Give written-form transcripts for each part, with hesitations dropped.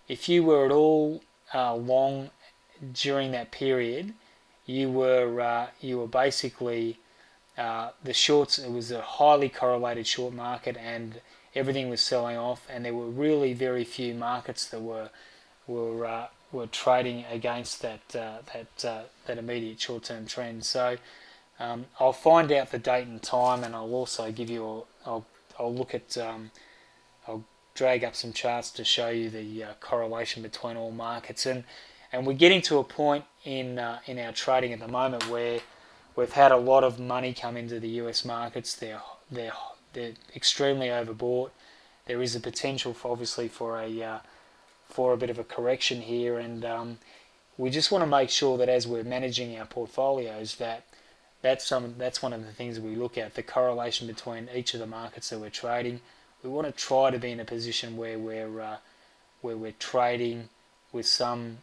if you were at all long during that period, you were basically the shorts. It was a highly correlated short market, and everything was selling off, and there were really very few markets that were trading against that immediate short-term trend. So I'll find out the date and time, and I'll also give you. I'll look at. I'll drag up some charts to show you the correlation between all markets, and we're getting to a point in our trading at the moment where we've had a lot of money come into the US markets. They're extremely overbought. There is a potential for obviously for a bit of a correction here, and we just want to make sure that as we're managing our portfolios that's one of the things we look at, the correlation between each of the markets that we're trading. We want to try to be in a position where we're trading with some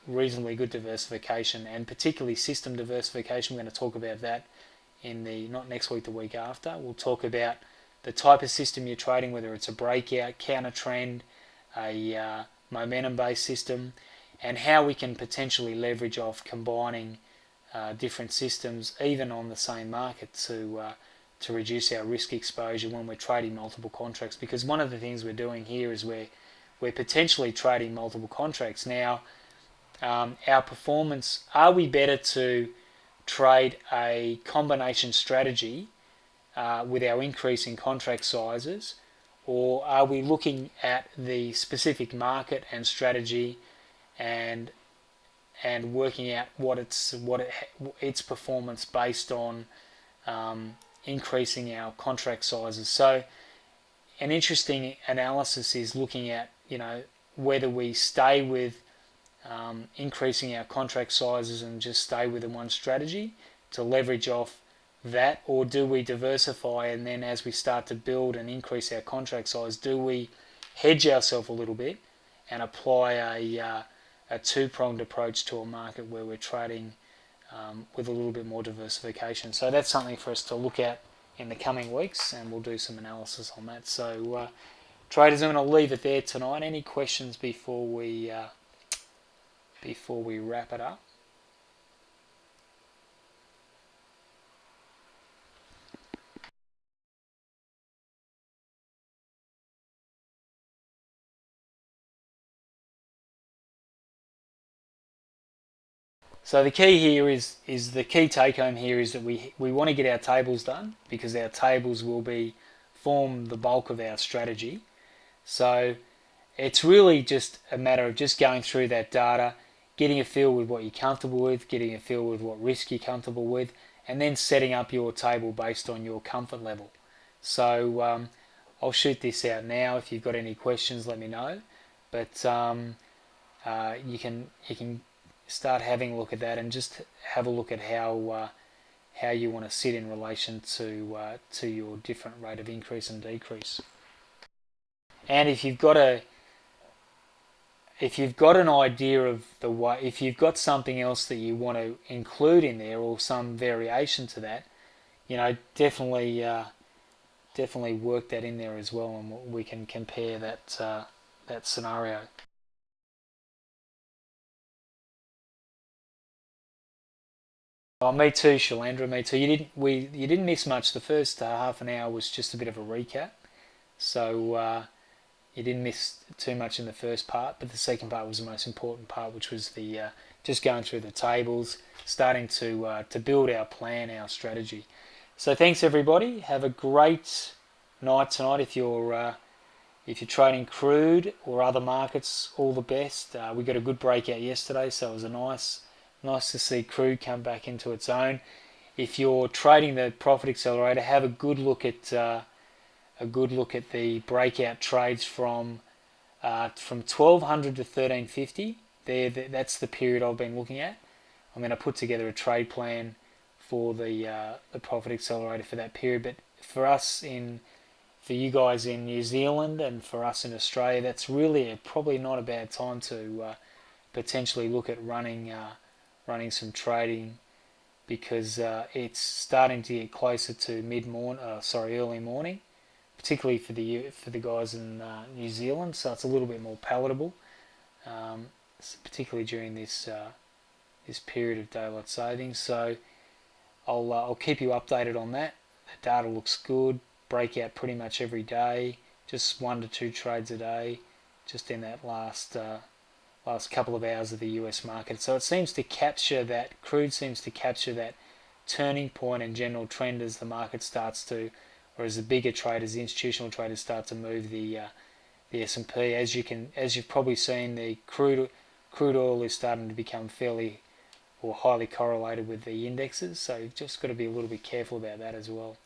reasonably good diversification, and particularly system diversification. We're going to talk about that in the not next week, the week after. We'll talk about the type of system you're trading, whether it's a breakout, counter trend, a momentum-based system, and how we can potentially leverage off combining different systems, even on the same market, to reduce our risk exposure when we're trading multiple contracts. Because one of the things we're doing here is we're potentially trading multiple contracts. Now, our performance, are we better to trade a combination strategy with our increasing contract sizes, or are we looking at the specific market and strategy and working out its performance based on increasing our contract sizes? So an interesting analysis is looking at whether we stay with increasing our contract sizes and just stay with the one strategy to leverage off that, or do we diversify, and then as we start to build and increase our contract size, do we hedge ourselves a little bit and apply a two-pronged approach to a market where we're trading with a little bit more diversification? So that's something for us to look at in the coming weeks, and we'll do some analysis on that. So traders, I'm going to leave it there tonight. Any questions before we wrap it up? So the key here is the key take home here is that we want to get our tables done, because our tables will form the bulk of our strategy. So it's really just a matter of just going through that data, getting a feel with what you're comfortable with, getting a feel with what risk you're comfortable with, and then setting up your table based on your comfort level. So I'll shoot this out now. If you've got any questions, let me know. But you can start having a look at that, and just have a look at how you want to sit in relation to your different rate of increase and decrease. And if you've got an idea of the way, if you've got something else that you want to include in there, or some variation to that, definitely work that in there as well, and we can compare that scenario. Oh, me too, Shalandra. Me too. You didn't miss much. The first half an hour was just a bit of a recap, so you didn't miss too much in the first part. But the second part was the most important part, which was the just going through the tables, starting to build our plan, our strategy. So thanks everybody. Have a great night tonight. If you're trading crude or other markets, all the best. We got a good breakout yesterday, so it was nice to see crude come back into its own. If you're trading the Profit Accelerator, have a good look at the breakout trades from 1200 to 1350. That's the period I've been looking at. I'm going to put together a trade plan for the Profit Accelerator for that period. But for you guys in New Zealand and for us in Australia, that's really probably not a bad time to potentially look at running some trading, because it's starting to get closer to early morning, particularly for the guys in New Zealand. So it's a little bit more palatable. particularly during this this period of daylight savings. So I'll keep you updated on that. The data looks good. Breakout pretty much every day. Just 1 to 2 trades a day. Just in that last couple of hours of the US market. So it seems to capture that, crude seems to capture that turning point and general trend as the market starts to, or as the bigger traders, the institutional traders start to move the S&P. As you've probably seen, the crude oil is starting to become fairly or highly correlated with the indexes. So you've just got to be a little bit careful about that as well.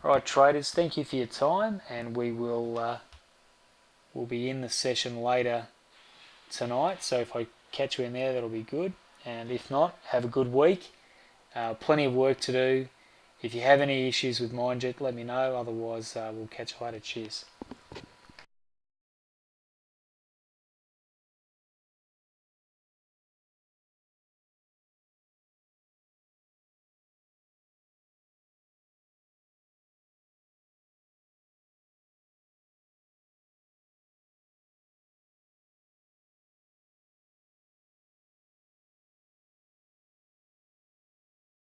All right, traders, thank you for your time, and we'll be in the session later tonight. So if I catch you in there, that'll be good. And if not, have a good week. Plenty of work to do. If you have any issues with MindJet, let me know. Otherwise, we'll catch you later. Cheers.